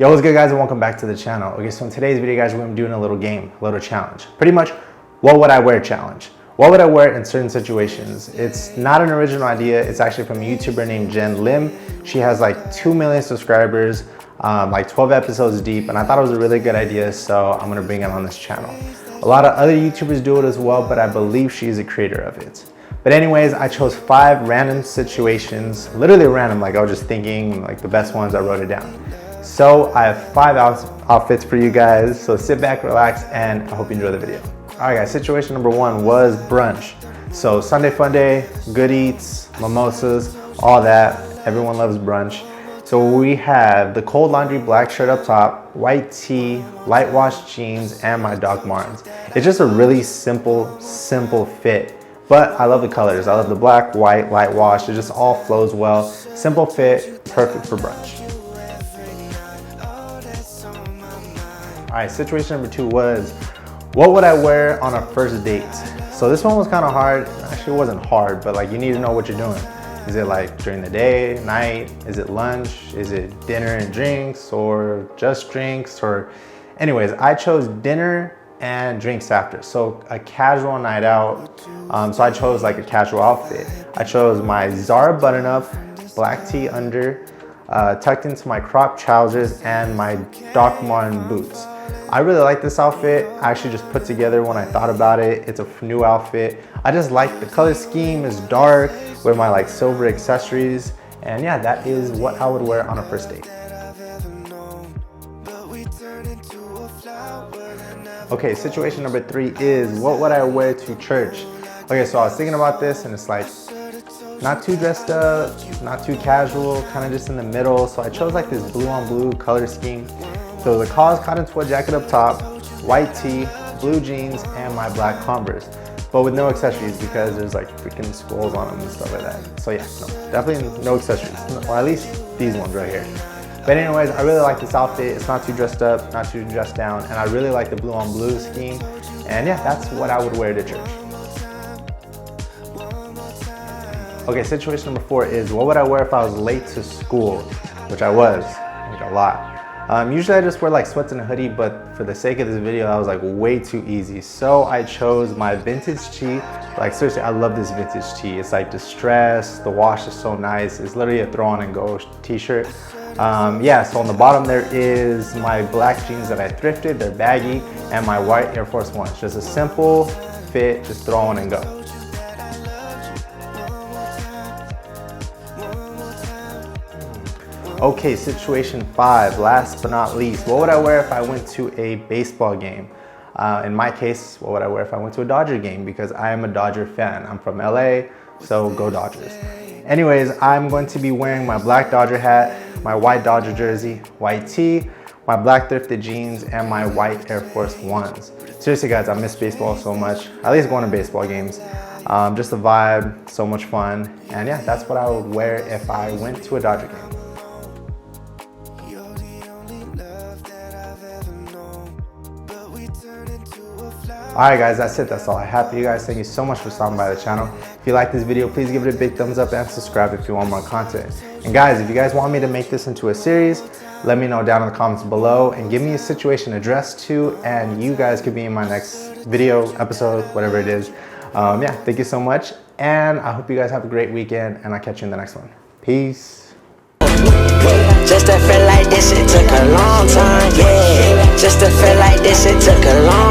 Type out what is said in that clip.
Yo, what's good guys, and welcome back to the channel. Okay, so in today's video guys, we're gonna be doing a little game, a little challenge. Pretty much, what would I wear challenge. What would I wear in certain situations? It's not an original idea. It's actually from a YouTuber named Jen Lim. She has like 2 million subscribers, like 12 episodes deep, and I thought it was a really good idea, so I'm gonna bring it on this channel. A lot of other YouTubers do it as well, but I believe she's a creator of it. But anyways, I chose 5 random situations, literally random, like I was just thinking like the best ones, I wrote it down. So I have 5 outfits for you guys, so sit back, relax, and I hope you enjoy the video. All right guys, situation number 1 was brunch. So Sunday fun day, good eats, mimosas, all that. Everyone loves brunch. So we have the cold laundry black shirt up top, white tee, light wash jeans, and my Doc Martens. It's just a really simple fit. But I love the colors. I love the black, white, light wash. It just all flows well. Simple fit, perfect for brunch. All right, situation number 2 was, what would I wear on a first date? So this one was kind of hard. Actually, it wasn't hard, but like you need to know what you're doing. Is it like during the day, night? Is it lunch? Is it dinner and drinks, or just drinks? Or anyways, I chose dinner and drinks after. So a casual night out. So I chose like a casual outfit. I chose my Zara button-up, black tee under, tucked into my cropped trousers, and my Doc Martens boots. I really like this outfit. I actually just put together when I thought about it. It's a new outfit. I just like the color scheme. Is dark with my like silver accessories. And yeah, that is what I would wear on a first date. Okay, situation number 3 is, what would I wear to church? Okay, so I was thinking about this and it's like, not too dressed up, not too casual, kind of just in the middle. So I chose like this blue on blue color scheme. So the cotton sweat jacket up top, white tee, blue jeans, and my black Converse. But with no accessories because there's like freaking skulls on them and stuff like that. So yeah, no, definitely no accessories, or at least these ones right here. But anyways, I really like this outfit. It's not too dressed up, not too dressed down, and I really like the blue on blue scheme. And yeah, that's what I would wear to church. Okay, situation number 4 is, what would I wear if I was late to school? Which I was, like a lot. Usually I just wear like sweats and a hoodie, but for the sake of this video, that was like way too easy. So I chose my vintage tee. Like seriously, I love this vintage tee. It's like distressed, the wash is so nice. It's literally a throw on and go t-shirt. Yeah, so on the bottom there is my black jeans that I thrifted, they're baggy, and my white Air Force Ones. Just a simple fit, just throw on and go. Okay, situation 5, last but not least, what would I wear if I went to a baseball game? In my case, what would I wear if I went to a Dodger game? Because I am a Dodger fan. I'm from LA, so go Dodgers. Anyways, I'm going to be wearing my black Dodger hat, my white Dodger jersey, white tee, my black thrifted jeans, and my white Air Force Ones. Seriously guys, I miss baseball so much. At least going to baseball games. Just the vibe, so much fun. And yeah, that's what I would wear if I went to a Dodger game. Alright guys, that's it. That's all I have for you guys. Thank you so much for stopping by the channel. If you like this video, please give it a big thumbs up and subscribe if you want more content. And guys, if you guys want me to make this into a series, let me know down in the comments below and give me a situation addressed to, and you guys could be in my next video, episode, whatever it is. Yeah, thank you so much. And I hope you guys have a great weekend, and I'll catch you in the next one. Peace. Just to feel like this, it took a long time, yeah. Just to feel like this, it took a long